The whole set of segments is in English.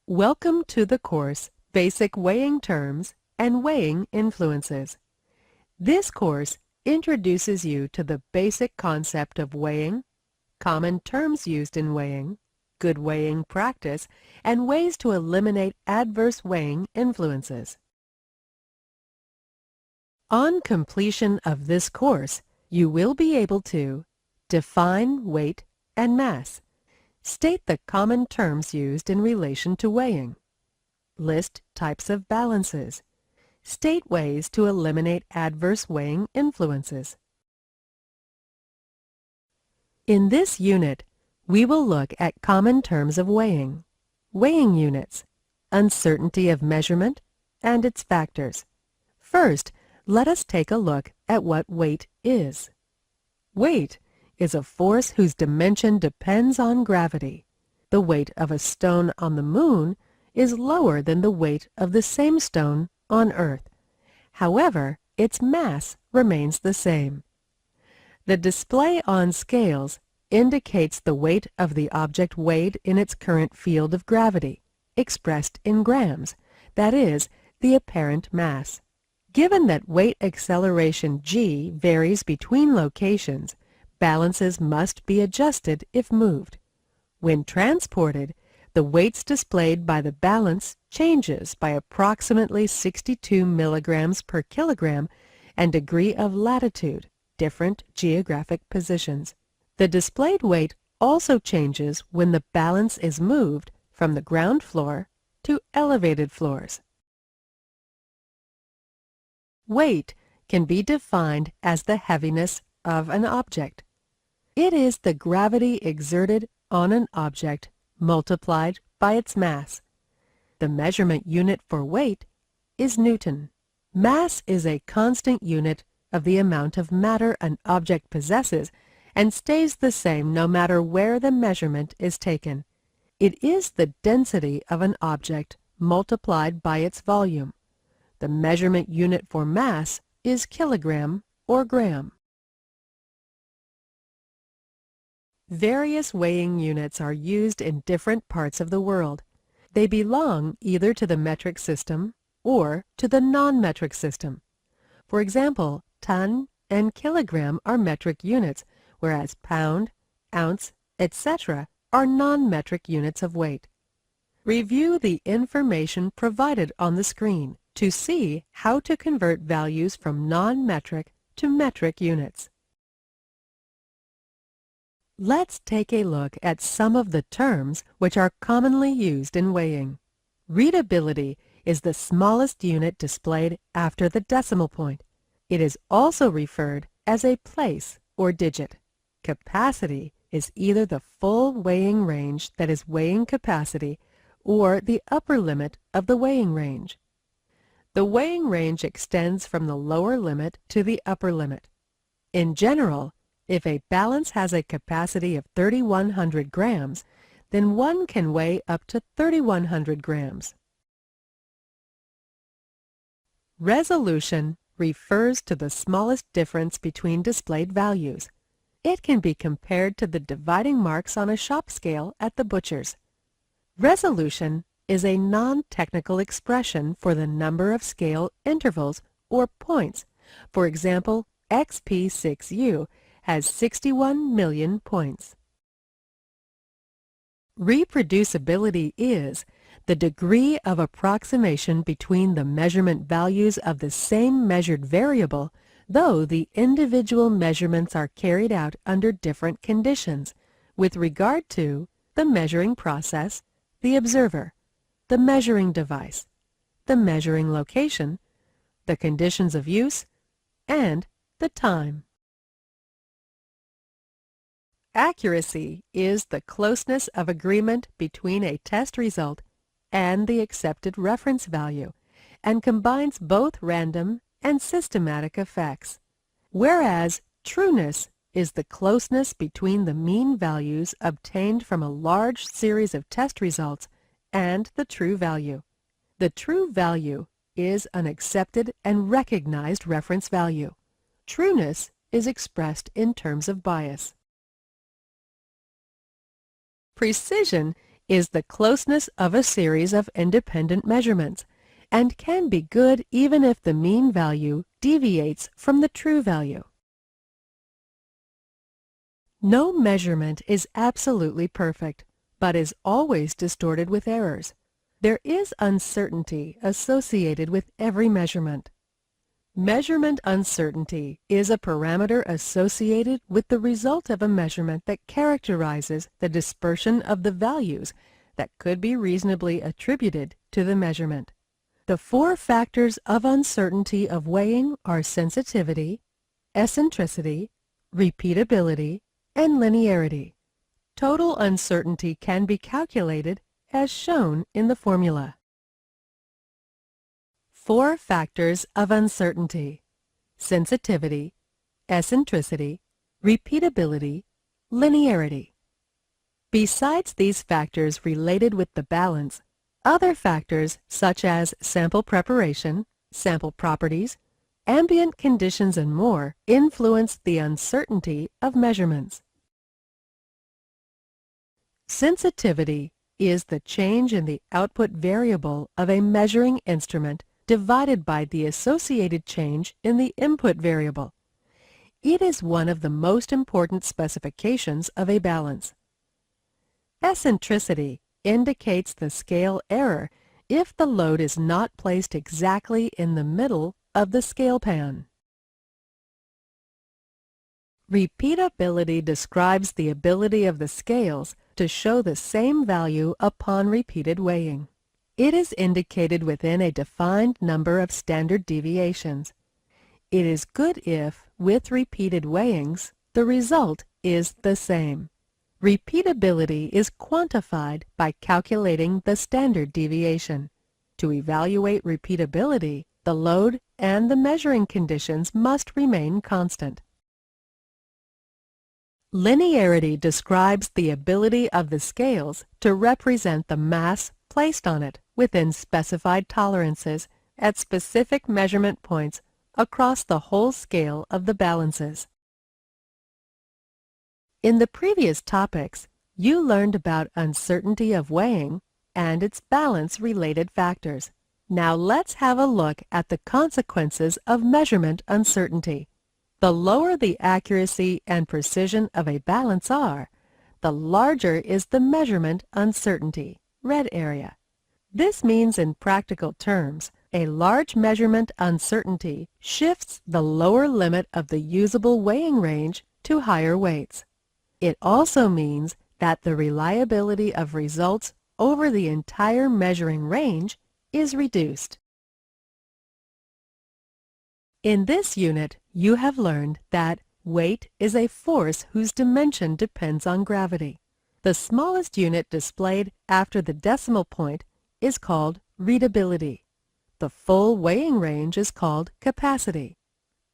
Welcome to the course Basic Weighing Terms and Weighing Influences. This course introduces you to the basic concept of weighing, common terms used in weighing, good weighing practice, and ways to eliminate adverse weighing influences. On completion of this course, you will be able to define weight and mass, state the common terms used in relation to weighing, list types of balances, state ways to eliminate adverse weighing influences. In this unit, we will look at common terms of weighing, weighing units, uncertainty of measurement, and its factors. First, let us take a look at what weight is. Weight is a force whose dimension depends on gravity. The weight of a stone on the moon is lower than the weight of the same stone on Earth. However, its mass remains the same. The display on scales indicates the weight of the object weighed in its current field of gravity, expressed in grams, that is, the apparent mass. Given that weight acceleration g varies between locations, balances must be adjusted if moved. When transported, the weights displayed by the balance changes by approximately 62 milligrams per kilogram and degree of latitude, different geographic positions. The displayed weight also changes when the balance is moved from the ground floor to elevated floors. Weight can be defined as the heaviness of an object. It is the gravity exerted on an object multiplied by its mass. The measurement unit for weight is Newton. Mass is a constant unit of the amount of matter an object possesses and stays the same no matter where the measurement is taken. It is the density of an object multiplied by its volume. The measurement unit for mass is kilogram or gram. Various weighing units are used in different parts of the world. They belong either to the metric system or to the non-metric system. For example, ton and kilogram are metric units, whereas pound, ounce, etc. are non-metric units of weight. Review the information provided on the screen to see how to convert values from non-metric to metric units. Let's take a look at some of the terms which are commonly used in weighing. Readability is the smallest unit displayed after the decimal point. It is also referred as a place or digit. Capacity is either the full weighing range, that is weighing capacity, or the upper limit of the weighing range. The weighing range extends from the lower limit to the upper limit. In general, if a balance has a capacity of 3,100 grams, then one can weigh up to 3,100 grams. Resolution refers to the smallest difference between displayed values. It can be compared to the dividing marks on a shop scale at the butcher's. Resolution is a non-technical expression for the number of scale intervals or points. For example, XP6U has 61 million points. Reproducibility is the degree of approximation between the measurement values of the same measured variable, though the individual measurements are carried out under different conditions, with regard to the measuring process, the observer, the measuring device, the measuring location, the conditions of use, and the time. Accuracy is the closeness of agreement between a test result and the accepted reference value, and combines both random and systematic effects. Whereas trueness is the closeness between the mean values obtained from a large series of test results and the true value. The true value is an accepted and recognized reference value. Trueness is expressed in terms of bias. Precision is the closeness of a series of independent measurements, and can be good even if the mean value deviates from the true value. No measurement is absolutely perfect, but is always distorted with errors. There is uncertainty associated with every measurement. Measurement uncertainty is a parameter associated with the result of a measurement that characterizes the dispersion of the values that could be reasonably attributed to the measurement. The four factors of uncertainty of weighing are sensitivity, eccentricity, repeatability, and linearity. Total uncertainty can be calculated as shown in the formula. Four factors of uncertainty: sensitivity, eccentricity, repeatability, linearity. Besides these factors related with the balance, other factors such as sample preparation, sample properties, ambient conditions, and more influence the uncertainty of measurements. Sensitivity is the change in the output variable of a measuring instrument divided by the associated change in the input variable. It is one of the most important specifications of a balance. Eccentricity indicates the scale error if the load is not placed exactly in the middle of the scale pan. Repeatability describes the ability of the scales to show the same value upon repeated weighing. It is indicated within a defined number of standard deviations. It is good if, with repeated weighings, the result is the same. Repeatability is quantified by calculating the standard deviation. To evaluate repeatability, the load and the measuring conditions must remain constant. Linearity describes the ability of the scales to represent the mass placed on it within specified tolerances at specific measurement points across the whole scale of the balances. In the previous topics, you learned about uncertainty of weighing and its balance-related factors. Now let's have a look at the consequences of measurement uncertainty. The lower the accuracy and precision of a balance are, the larger is the measurement uncertainty, red area. This means in practical terms, a large measurement uncertainty shifts the lower limit of the usable weighing range to higher weights. It also means that the reliability of results over the entire measuring range is reduced. In this unit, you have learned that weight is a force whose dimension depends on gravity. The smallest unit displayed after the decimal point is called readability. The full weighing range is called capacity.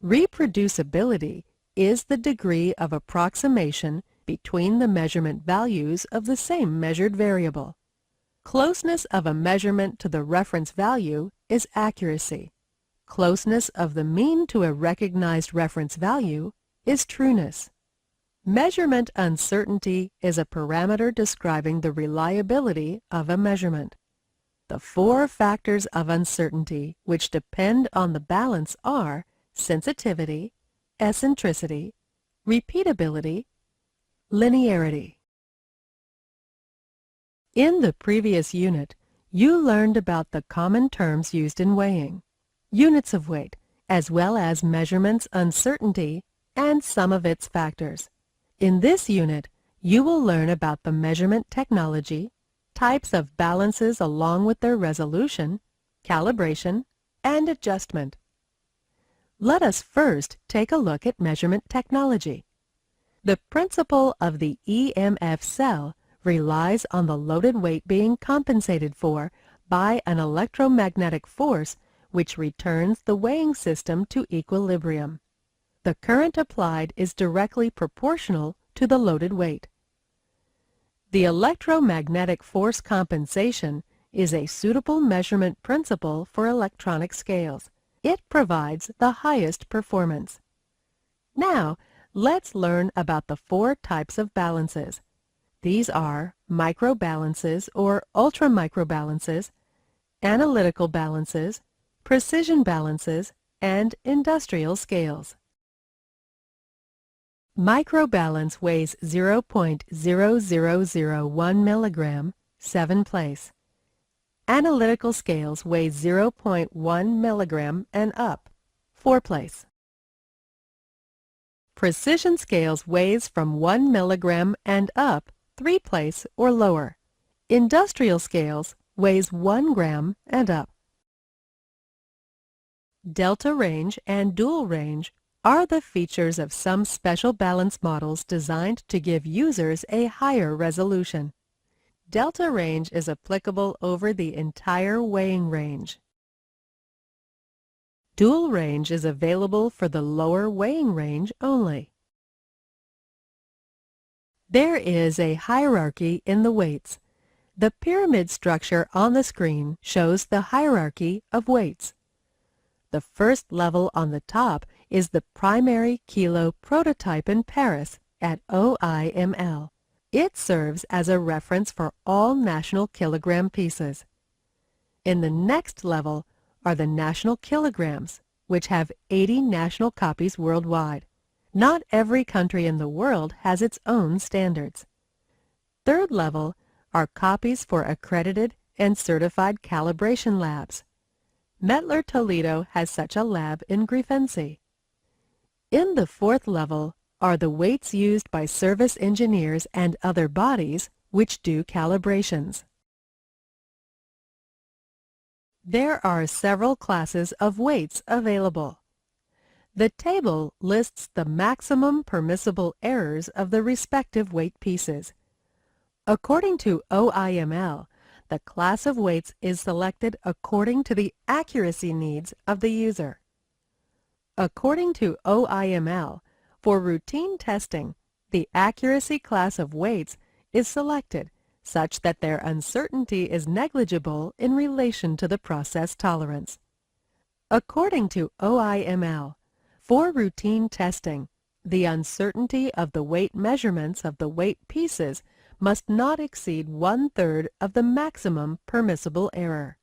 Reproducibility is the degree of approximation between the measurement values of the same measured variable. Closeness of a measurement to the reference value is accuracy. Closeness of the mean to a recognized reference value is trueness. Measurement uncertainty is a parameter describing the reliability of a measurement. The four factors of uncertainty which depend on the balance are sensitivity, eccentricity, repeatability, linearity. In the previous unit, you learned about the common terms used in weighing, units of weight, as well as measurements uncertainty and some of its factors. In this unit, you will learn about the measurement technology, types of balances along with their resolution, calibration, and adjustment. Let us first take a look at measurement technology. The principle of the EMF cell relies on the loaded weight being compensated for by an electromagnetic force which returns the weighing system to equilibrium. The current applied is directly proportional to the loaded weight. The electromagnetic force compensation is a suitable measurement principle for electronic scales. It provides the highest performance. Now, let's learn about the four types of balances. These are microbalances or ultra-microbalances, analytical balances, precision balances, and industrial scales. Microbalance weighs 0.0001 milligram, 7 place. Analytical scales weigh 0.1 milligram and up, 4 place. Precision scales weighs from 1 milligram and up, 3 place or lower. Industrial scales weighs 1 gram and up. Delta range and dual range are the features of some special balance models designed to give users a higher resolution. Delta range is applicable over the entire weighing range. Dual range is available for the lower weighing range only. There is a hierarchy in the weights. The pyramid structure on the screen shows the hierarchy of weights. The first level on the top is the primary kilo prototype in Paris at OIML. It serves as a reference for all national kilogram pieces. In the next level are the national kilograms, which have 80 national copies worldwide. Not every country in the world has its own standards. Third level are copies for accredited and certified calibration labs. METTLER Toledo has such a lab in Grifensi. In the fourth level are the weights used by service engineers and other bodies which do calibrations. There are several classes of weights available. The table lists the maximum permissible errors of the respective weight pieces. According to OIML, the class of weights is selected according to the accuracy needs of the user. According to OIML, for routine testing, the accuracy class of weights is selected such that their uncertainty is negligible in relation to the process tolerance. According to OIML, for routine testing, the uncertainty of the weight measurements of the weight pieces must not exceed 1/3 of the maximum permissible error.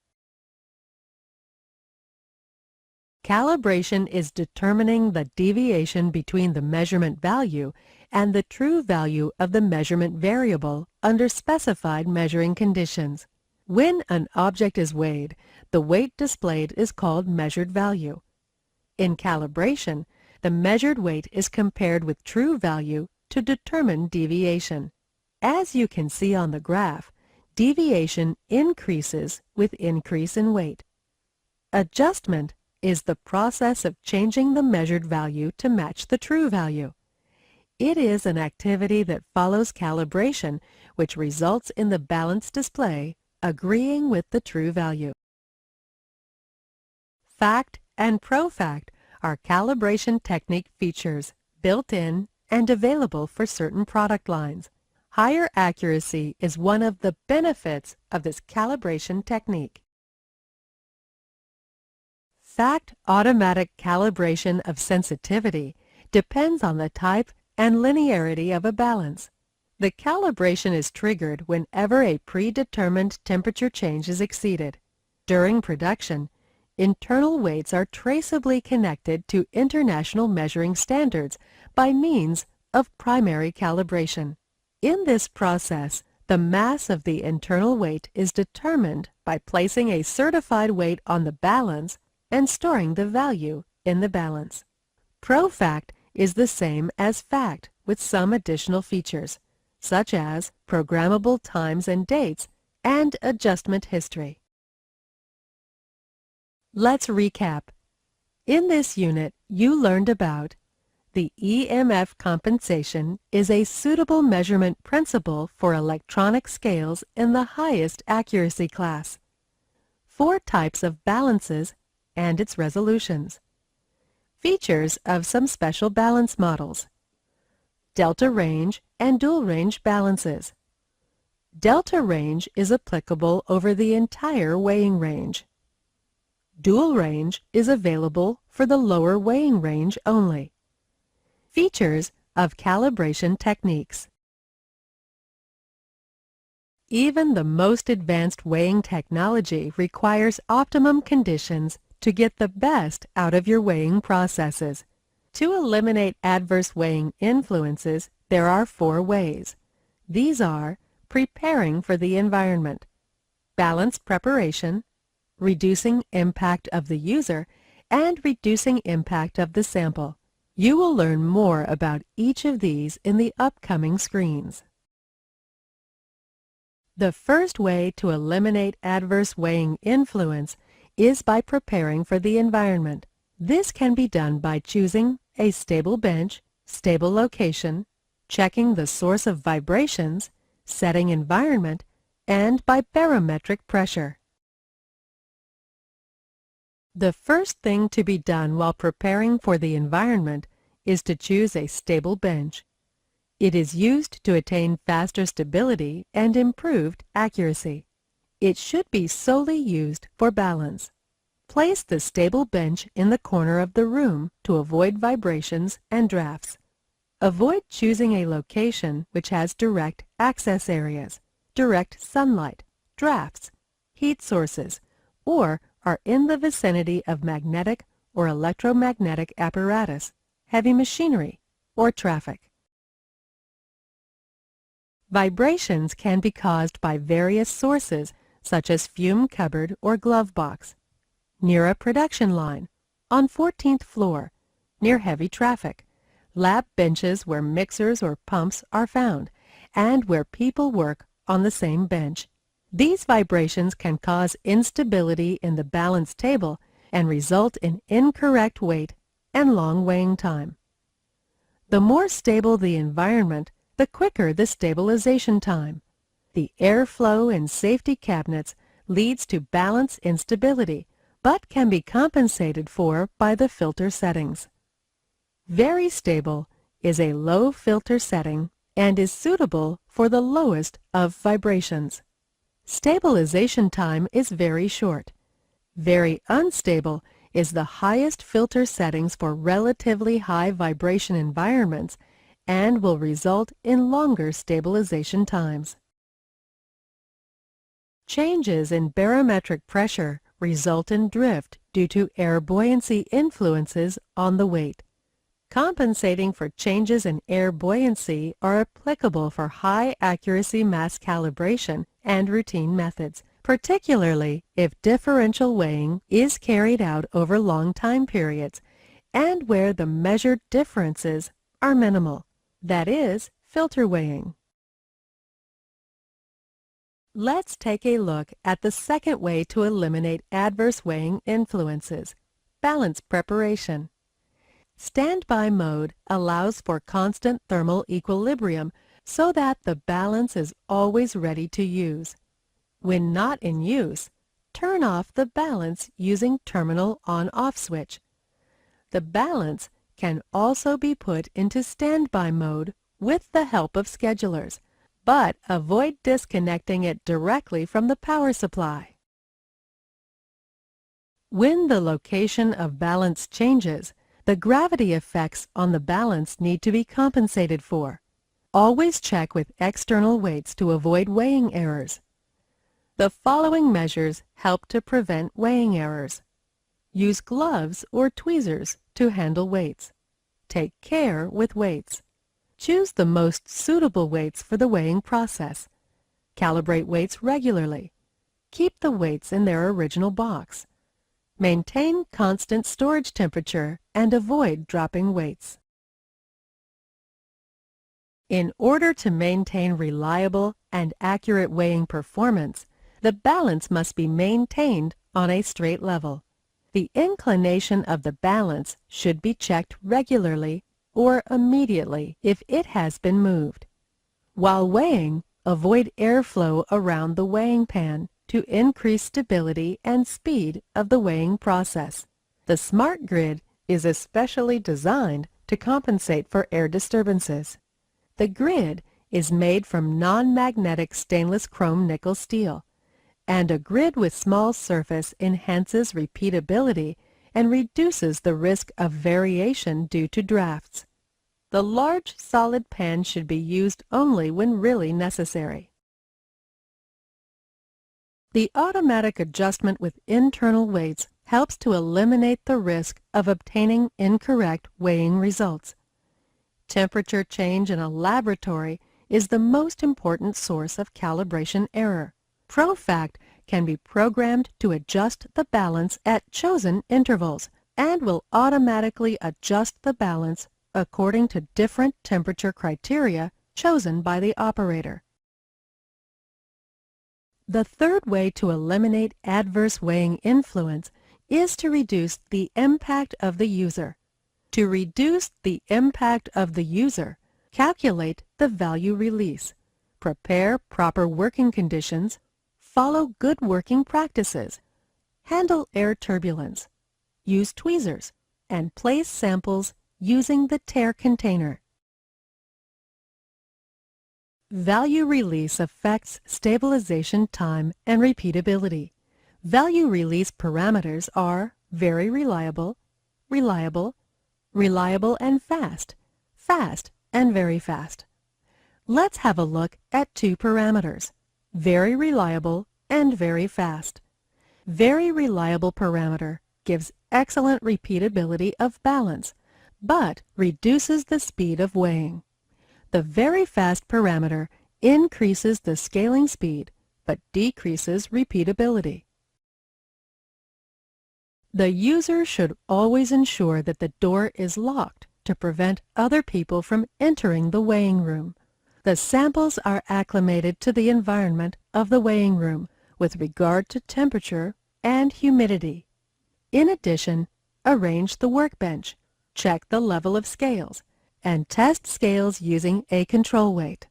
Calibration is determining the deviation between the measurement value and the true value of the measurement variable under specified measuring conditions. When an object is weighed, the weight displayed is called measured value. In calibration, the measured weight is compared with true value to determine deviation. As you can see on the graph, deviation increases with increase in weight. Adjustment is the process of changing the measured value to match the true value. It is an activity that follows calibration, which results in the balance display agreeing with the true value. Fact and ProFact are calibration technique features built in and available for certain product lines. Higher accuracy is one of the benefits of this calibration technique. Fact automatic calibration of sensitivity depends on the type and linearity of a balance. The calibration is triggered whenever a predetermined temperature change is exceeded. During production, internal weights are traceably connected to international measuring standards by means of primary calibration. In this process, the mass of the internal weight is determined by placing a certified weight on the balance and storing the value in the balance. ProFact is the same as fact with some additional features, such as programmable times and dates and adjustment history. Let's recap. In this unit, you learned about the EMF compensation is a suitable measurement principle for electronic scales in the highest accuracy class. 4 types of balances and its resolutions. Features of some special balance models. Delta range and dual range balances. Delta range is applicable over the entire weighing range. Dual range is available for the lower weighing range only. Features of calibration techniques. Even the most advanced weighing technology requires optimum conditions to get the best out of your weighing processes. To eliminate adverse weighing influences, there are 4 ways. These are preparing for the environment, balanced preparation, reducing impact of the user, and reducing impact of the sample. You will learn more about each of these in the upcoming screens. The first way to eliminate adverse weighing influence is by preparing for the environment. This can be done by choosing a stable bench, stable location, checking the source of vibrations, setting environment, and by barometric pressure. The first thing to be done while preparing for the environment is to choose a stable bench. It is used to attain faster stability and improved accuracy. It should be solely used for balance. Place the stable bench in the corner of the room to avoid vibrations and drafts. Avoid choosing a location which has direct access areas, direct sunlight, drafts, heat sources, or are in the vicinity of magnetic or electromagnetic apparatus, heavy machinery, or traffic. Vibrations can be caused by various sources such as fume cupboard or glove box, near a production line, on 14th floor, near heavy traffic, lab benches where mixers or pumps are found, and where people work on the same bench. These vibrations can cause instability in the balance table and result in incorrect weight and long weighing time. The more stable the environment, the quicker the stabilization time. The airflow in safety cabinets leads to balance instability, but can be compensated for by the filter settings. Very stable is a low filter setting and is suitable for the lowest of vibrations. Stabilization time is very short. Very unstable is the highest filter settings for relatively high vibration environments and will result in longer stabilization times. Changes in barometric pressure result in drift due to air buoyancy influences on the weight. Compensating for changes in air buoyancy are applicable for high accuracy mass calibration and routine methods, particularly if differential weighing is carried out over long time periods and where the measured differences are minimal. That is, filter weighing. Let's take a look at the second way to eliminate adverse weighing influences, balance preparation. Standby mode allows for constant thermal equilibrium so that the balance is always ready to use. When not in use, turn off the balance using terminal on-off switch. The balance can also be put into standby mode with the help of schedulers, but avoid disconnecting it directly from the power supply. When the location of balance changes, the gravity effects on the balance need to be compensated for. Always check with external weights to avoid weighing errors. The following measures help to prevent weighing errors. Use gloves or tweezers to handle weights. Take care with weights. Choose the most suitable weights for the weighing process. Calibrate weights regularly. Keep the weights in their original box. Maintain constant storage temperature and avoid dropping weights. In order to maintain reliable and accurate weighing performance, the balance must be maintained on a straight level. The inclination of the balance should be checked regularly or immediately if it has been moved. While weighing, avoid airflow around the weighing pan to increase stability and speed of the weighing process. The smart grid is especially designed to compensate for air disturbances. The grid is made from non-magnetic stainless chrome nickel steel, and a grid with small surface enhances repeatability and reduces the risk of variation due to drafts. The large solid pan should be used only when really necessary. The automatic adjustment with internal weights helps to eliminate the risk of obtaining incorrect weighing results. Temperature change in a laboratory is the most important source of calibration error. ProFact can be programmed to adjust the balance at chosen intervals and will automatically adjust the balance according to different temperature criteria chosen by the operator. The third way to eliminate adverse weighing influence is to reduce the impact of the user. To reduce the impact of the user, calculate the value release, prepare proper working conditions, follow good working practices, handle air turbulence, use tweezers, and place samples using the tare container. Value release affects stabilization time and repeatability. Value release parameters are very reliable, reliable, reliable and fast, fast and very fast. Let's have a look at two parameters, very reliable and very fast. Very reliable parameter gives excellent repeatability of balance, but reduces the speed of weighing. The very fast parameter increases the scaling speed, but decreases repeatability. The user should always ensure that the door is locked to prevent other people from entering the weighing room. The samples are acclimated to the environment of the weighing room with regard to temperature and humidity. In addition, arrange the workbench, check the level of scales, and test scales using a control weight.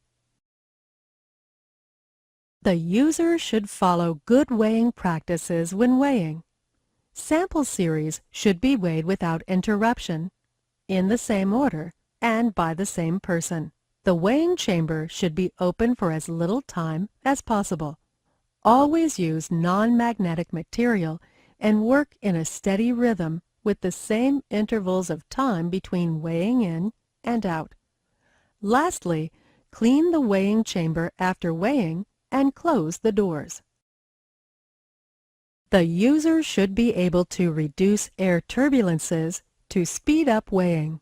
The user should follow good weighing practices when weighing. Sample series should be weighed without interruption, in the same order, and by the same person. The weighing chamber should be open for as little time as possible. Always use non-magnetic material and work in a steady rhythm with the same intervals of time between weighing in and out. Lastly, clean the weighing chamber after weighing and close the doors. The user should be able to reduce air turbulences to speed up weighing.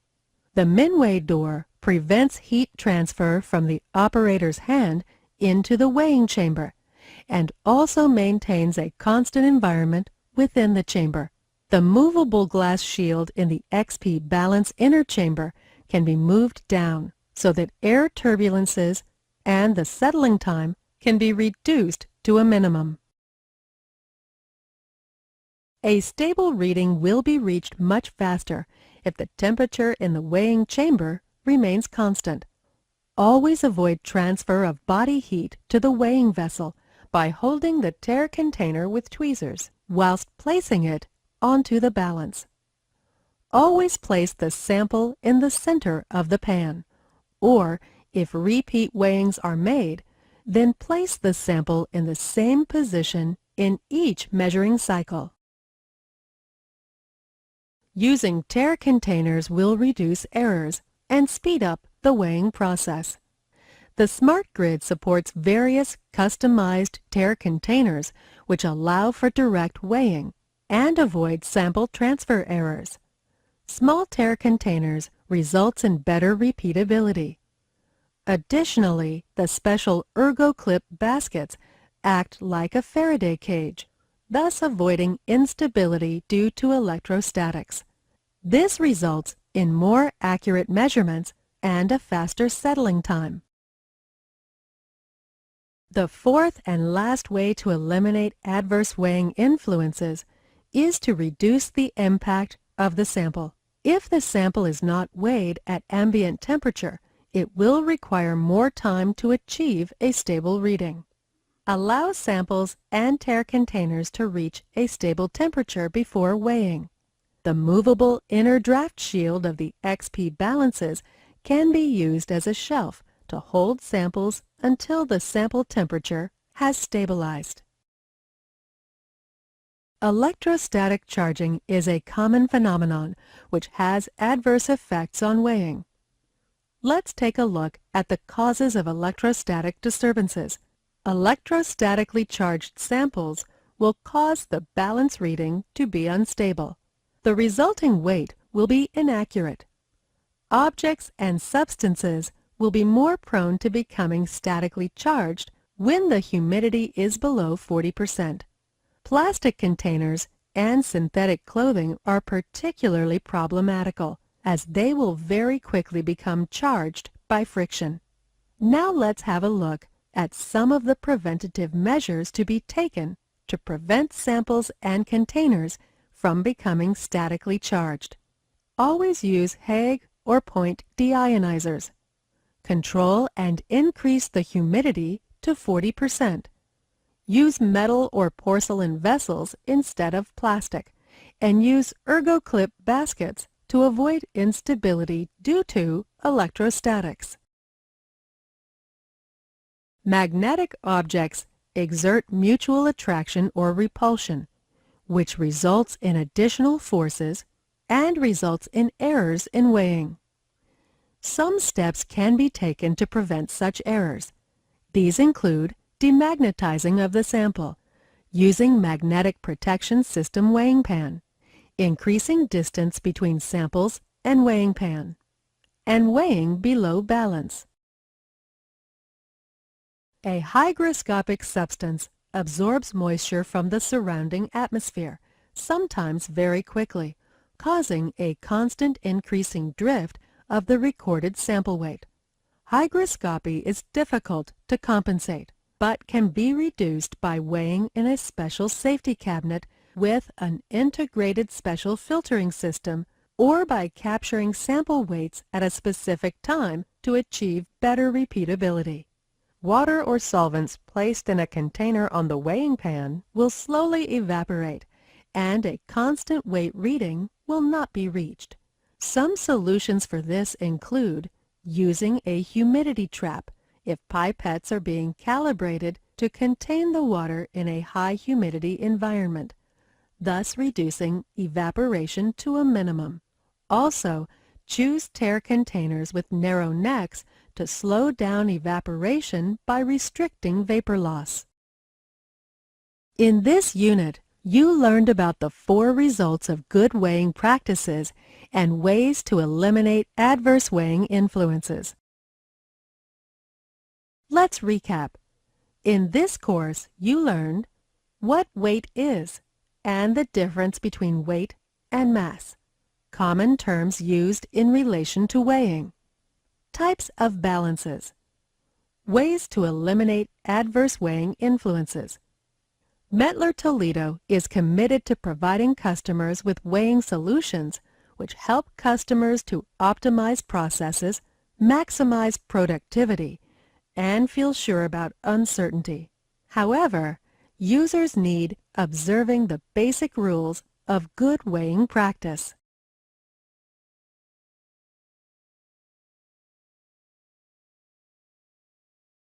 The min-weigh door prevents heat transfer from the operator's hand into the weighing chamber and also maintains a constant environment within the chamber. The movable glass shield in the XP balance inner chamber can be moved down so that air turbulences and the settling time can be reduced to a minimum. A stable reading will be reached much faster if the temperature in the weighing chamber remains constant. Always avoid transfer of body heat to the weighing vessel by holding the tare container with tweezers whilst placing it onto the balance. Always place the sample in the center of the pan, or if repeat weighings are made, then place the sample in the same position in each measuring cycle. Using tare containers will reduce errors and speed up the weighing process. The Smart Grid supports various customized tare containers which allow for direct weighing and avoid sample transfer errors. Small tare containers results in better repeatability. Additionally, the special ErgoClip baskets act like a Faraday cage, thus avoiding instability due to electrostatics. This results in more accurate measurements and a faster settling time. The fourth and last way to eliminate adverse weighing influences is to reduce the impact of the sample. If the sample is not weighed at ambient temperature, it will require more time to achieve a stable reading. Allow samples and tare containers to reach a stable temperature before weighing. The movable inner draft shield of the XP balances can be used as a shelf to hold samples until the sample temperature has stabilized. Electrostatic charging is a common phenomenon which has adverse effects on weighing. Let's take a look at the causes of electrostatic disturbances. Electrostatically charged samples will cause the balance reading to be unstable. The resulting weight will be inaccurate. Objects and substances will be more prone to becoming statically charged when the humidity is below 40%. Plastic containers and synthetic clothing are particularly problematical, as they will very quickly become charged by friction. Now let's have a look at some of the preventative measures to be taken to prevent samples and containers from becoming statically charged. Always use Hague or point deionizers. Control and increase the humidity to 40%. Use metal or porcelain vessels instead of plastic, and use ergo-clip baskets to avoid instability due to electrostatics. Magnetic objects exert mutual attraction or repulsion, which results in additional forces and results in errors in weighing. Some steps can be taken to prevent such errors. These include demagnetizing of the sample, using magnetic protection system weighing pan, increasing distance between samples and weighing pan, and weighing below balance. A hygroscopic substance absorbs moisture from the surrounding atmosphere, sometimes very quickly, causing a constant increasing drift of the recorded sample weight. Hygroscopy is difficult to compensate, but can be reduced by weighing in a special safety cabinet with an integrated special filtering system, or by capturing sample weights at a specific time to achieve better repeatability. Water or solvents placed in a container on the weighing pan will slowly evaporate, and a constant weight reading will not be reached. Some solutions for this include using a humidity trap if pipettes are being calibrated to contain the water in a high humidity environment, thus reducing evaporation to a minimum. Also, choose tear containers with narrow necks to slow down evaporation by restricting vapor loss. In this unit, you learned about the 4 results of good weighing practices and ways to eliminate adverse weighing influences. Let's recap. In this course, you learned what weight is and the difference between weight and mass, common terms used in relation to weighing, types of balances, ways to eliminate adverse weighing influences. METTLER Toledo is committed to providing customers with weighing solutions which help customers to optimize processes, maximize productivity, and feel sure about uncertainty. However, users need observing the basic rules of good weighing practice.